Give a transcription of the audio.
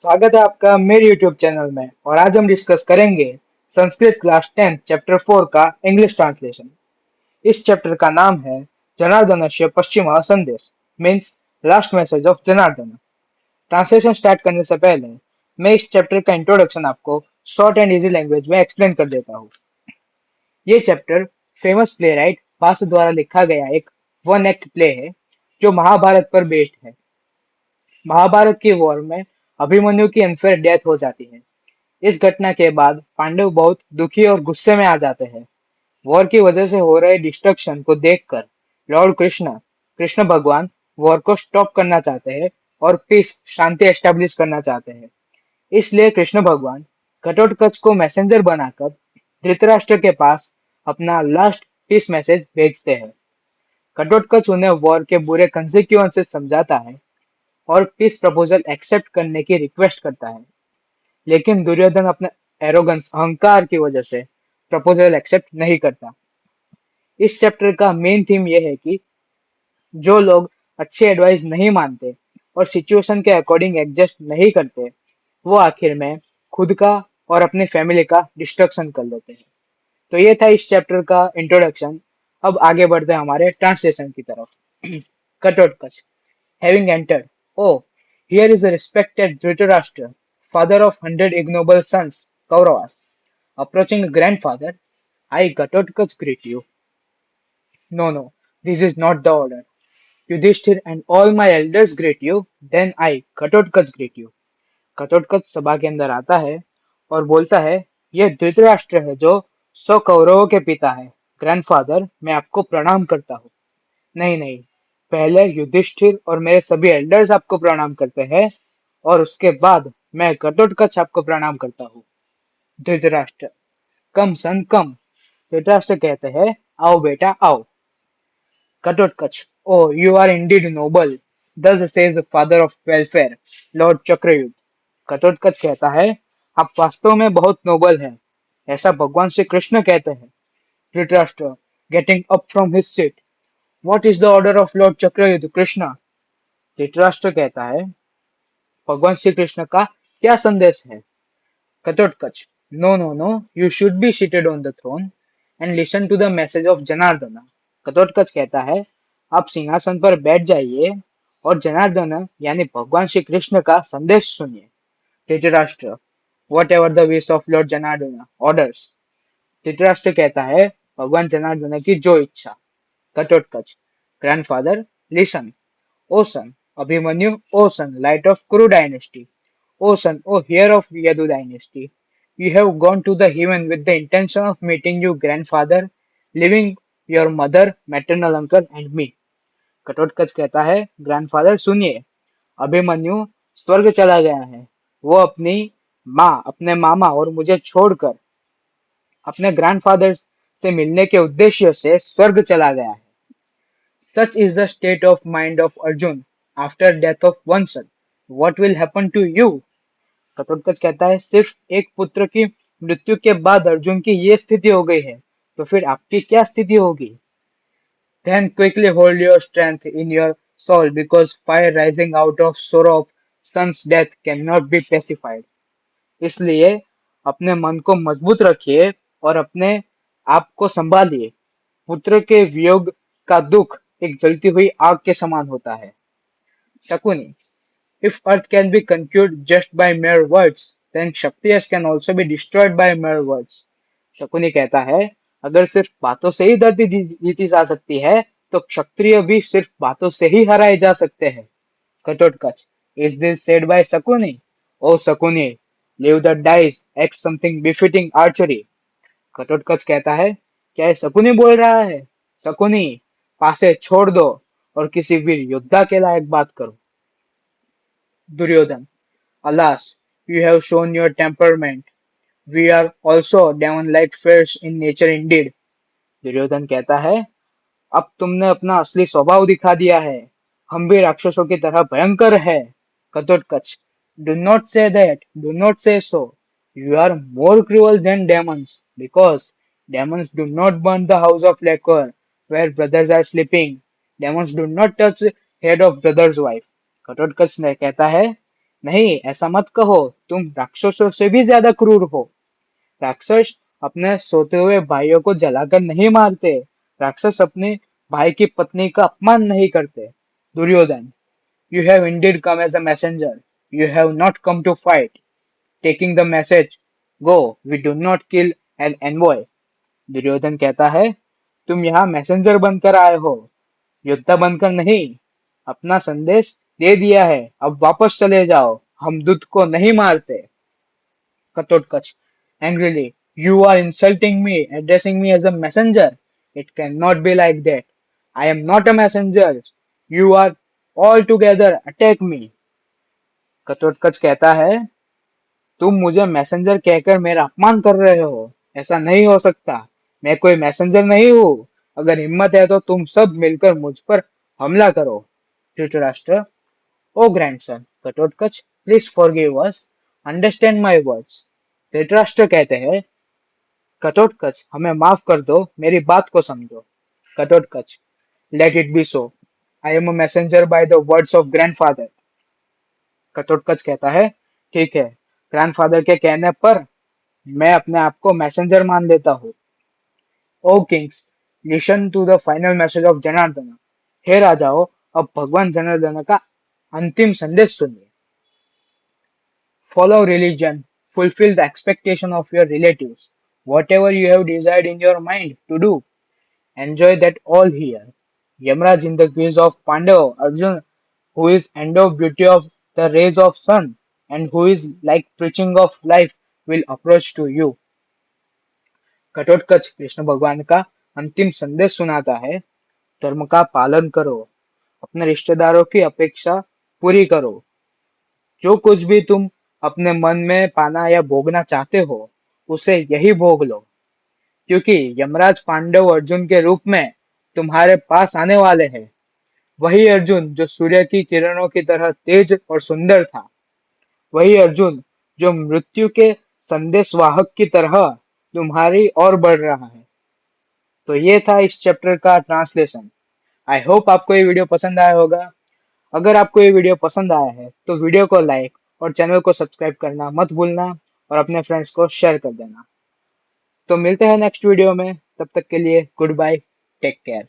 स्वागत है आपका मेरे YouTube चैनल में। और आज हम डिस्कस करेंगे संस्कृत क्लास 10 चैप्टर 4 का इंग्लिश ट्रांसलेशन। इस चैप्टर का नाम है जनार्दनस्य पश्चिम संदेश, means last message of Janardan. Translation start करने से पहले मैं इस चैप्टर का इंट्रोडक्शन आपको शॉर्ट एंड इजी लैंग्वेज में एक्सप्लेन कर देता हूँ। ये चैप्टर फेमस प्ले राइट भास द्वारा लिखा गया एक वन एक्ट प्ले है जो महाभारत पर बेस्ड है। महाभारत की वॉर में अभिमन्यु की अनफेयर डेथ हो जाती है। इस घटना के बाद पांडव बहुत दुखी और गुस्से में आ जाते हैं। वॉर की वजह से हो रहे डिस्ट्रक्शन को देखकर लॉर्ड कृष्ण कृष्ण भगवान वॉर को स्टॉप करना चाहते हैं और पीस शांति एस्टेब्लिश करना चाहते हैं। इसलिए कृष्ण भगवान घटोत्कच को मैसेंजर बनाकर धृतराष्ट्र के पास अपना लास्ट पीस मैसेज भेजते हैं। घटोत्कच उन्हें वॉर के बुरे कंसिक्वेंसेस समझाता है और पीस प्रपोजल एक्सेप्ट करने की रिक्वेस्ट करता है। लेकिन दुर्योधन अपने एरोगेंस अहंकार की वजह से प्रपोजल एक्सेप्ट नहीं करता। इस चैप्टर का मेन थीम यह है कि जो लोग अच्छे एडवाइस नहीं मानते और सिचुएशन के अकॉर्डिंग एडजस्ट नहीं करते, वो आखिर में खुद का और अपनी फैमिली का डिस्ट्रक्शन कर लेते हैं। तो ये था इस चैप्टर का इंट्रोडक्शन। अब आगे बढ़ते हैं हमारे ट्रांसलेशन की तरफ। Ghatotkacha having entered. Oh, here is a respected Dhritarashtra, father of 100 ignoble sons, Kauravas. Approaching a grandfather, I Ghatotkach greet you. No, no, this is not the order. Yudhishthir and all my elders greet you, then I Ghatotkach greet you. Ghatotkacha सभा के अंदर आता है और बोलता है, यह धृतराष्ट्र है जो 100 कौरवों के पिता है। ग्रैंडफादर, मैं आपको प्रणाम करता हूँ। नहीं नहीं, पहले युधिष्ठिर और मेरे सभी एल्डर्स आपको प्रणाम करते हैं और उसके बाद मैं घटोत्कच आपको प्रणाम करता हूँ। धृतराष्ट्र, कम सन कम। धृतराष्ट्र कहते हैं, आओ बेटा आओ। Ghatotkacha, O you are indeed noble, thus says the father of welfare, lord Chakrayudh. Ghatotkacha कहता है, आप वास्तव में बहुत नोबल हैं, ऐसा भगवान श्री कृष्ण कहते हैं। Dhritarashtra, getting up from his seat, what is the order of lord Chakrayudh Krishna? Dhritarashtra कहता है, भगवान श्री कृष्ण का क्या संदेश है? Ghatotkacha, no no no, you should be seated on the throne and listen to the message of Janardan. Ghatotkacha कहता है, आप सिंहासन पर बैठ जाइए और जनार्दन यानी भगवान श्री कृष्ण का संदेश सुनिए। Dhritarashtra, whatever the wish of lord Janardan orders. Dhritarashtra कहता है, भगवान जनार्दन की जो इच्छा। Ghatotkacha, grandfather, listen. O son, Abhimanyu, O son, light of Kuru dynasty. O son, O heir of Yadu dynasty. You have gone to the heaven with the intention of meeting your grandfather, leaving your mother, maternal uncle and me. Ghatotkacha कहता है, grandfather सुनिए, अभिमन्यु स्वर्ग चला गया है। वो अपनी माँ, अपने मामा और मुझे छोड़कर अपने ग्रैंडफादर से मिलने के उद्देश्य से स्वर्ग चला गया है। Such is the state of mind of Arjun after death of one son. What will happen to you? Ghatotkacha कहता है, सिर्फ एक पुत्र की मृत्यु के बाद अर्जुन की ये स्थिति हो गई है, तो फिर आपकी क्या स्थिति होगी? Then quickly hold your strength in your soul because fire rising out of sorrow of son's death cannot be pacified. इसलिए अपने मन को मजबूत रखिए और अपने आप को संभालिए। पुत्र के वियोग का दुख एक जलती हुई आग के समान होता है। Shakuni, if earth can be conquered just by mere words, then Kshatriyas can also be destroyed by mere words. Shakuni कहता है, अगर सिर्फ बातों से ही धरती जीती जा सकती है, तो क्षत्रिय भी सिर्फ बातों से ही हराए जा सकते हैं। Ghatotkacha, is this said by Sakuni? Oh Sakuni, leave the dice, act something befitting archery. Ghatotkacha कहता है, क्या ये शकुनी बोल रहा है? शकुनी, पासे छोड़ दो और किसी वीर योद्धा के लायक बात करो। Duryodhan, alas, you have shown your temperament. We are also demon-like fierce in nature indeed. Duryodhan कहता है, अब तुमने अपना असली स्वभाव दिखा दिया है। हम भी राक्षसों की तरह भयंकर है। Ghatotkacha, do not say that, do not say so. You are more cruel than demons, because demons do not burn the house of liquor where brothers are sleeping. Demons do not touch head of brother's wife. Ghatotkacha ने कहता है, नहीं, ऐसा मत कहो, तुम राक्षसों से भी ज्यादा क्रूर हो। राक्षस अपने सोते हुए भाइयों को जलाकर नहीं मारते। राक्षस अपने भाई की पत्नी का अपमान नहीं करते। Duryodhan, you have indeed come as a messenger. You have not come to fight. Taking the message, go, we do not kill an envoy. Duryodhan कहता है, तुम यहाँ मैसेंजर बनकर आए हो, योद्धा बनकर नहीं। अपना संदेश दे दिया है, अब वापस चले जाओ, हम दूत को नहीं मारते। Katotkaч, angrily, you are insulting me, addressing me as a messenger. It cannot be like that. I am not a messenger. You are all together attack me. कटोटकच कहता है, तुम मुझे मैसेंजर कहकर मेरा अपमान कर रहे हो। ऐसा नहीं हो सकता। मैं कोई मैसेंजर नहीं हूँ। अगर हिम्मत है तो तुम सब मिलकर मुझ पर हमला करो। Dhritarashtra, O grandson, Ghatotkacha, please forgive us, understand my words. Dhritarashtra कहते हैं, कटोटकच, हमें माफ कर दो, मेरी बात को समझो। Ghatotkacha, let it be so. I am a messenger by the words of grandfather. Ghatotkacha कहता है, ठीक है, ग्रैंडफादर के कहने पर मैं अपने आप को मैसेंजर मान लेता हूँ। O kings, listen to the final message of Janardan. हे राजाओं, अब भगवान जनार्दन का अंतिम संदेश सुनिए। Follow religion, fulfill the expectation of your relatives. Whatever you have desired in your mind to do, enjoy that all here. Yamraj in the guise of Pandava, Arjun, who is endowed beauty of the rays of sun, and who is like preaching of life, will approach to you. Ghatotkacha Krishna भगवान का अंतिम संदेश सुनाता है, धर्म का पालन करो, अपने रिश्तेदारों की अपेक्षा पूरी करो, जो कुछ भी तुम अपने मन में पाना या भोगना चाहते हो, उसे यही भोग लो, क्योंकि यमराज पांडव अर्जुन के रूप में तुम्हारे पास आने वाले हैं। वही अर्जुन जो सूर्य की किरणों की तरह तेज और सुंदर था, वही अर्जुन जो मृत्यु के संदेशवाहक की तरह तुम्हारी ओर बढ़ रहा है। तो ये था इस चैप्टर का ट्रांसलेशन। आई होप आपको ये वीडियो पसंद आया होगा। अगर आपको ये वीडियो पसंद आया है तो वीडियो को लाइक और चैनल को सब्सक्राइब करना मत भूलना और अपने फ्रेंड्स को शेयर कर देना। तो मिलते हैं नेक्स्ट वीडियो में, तब तक के लिए गुड बाय, टेक केयर।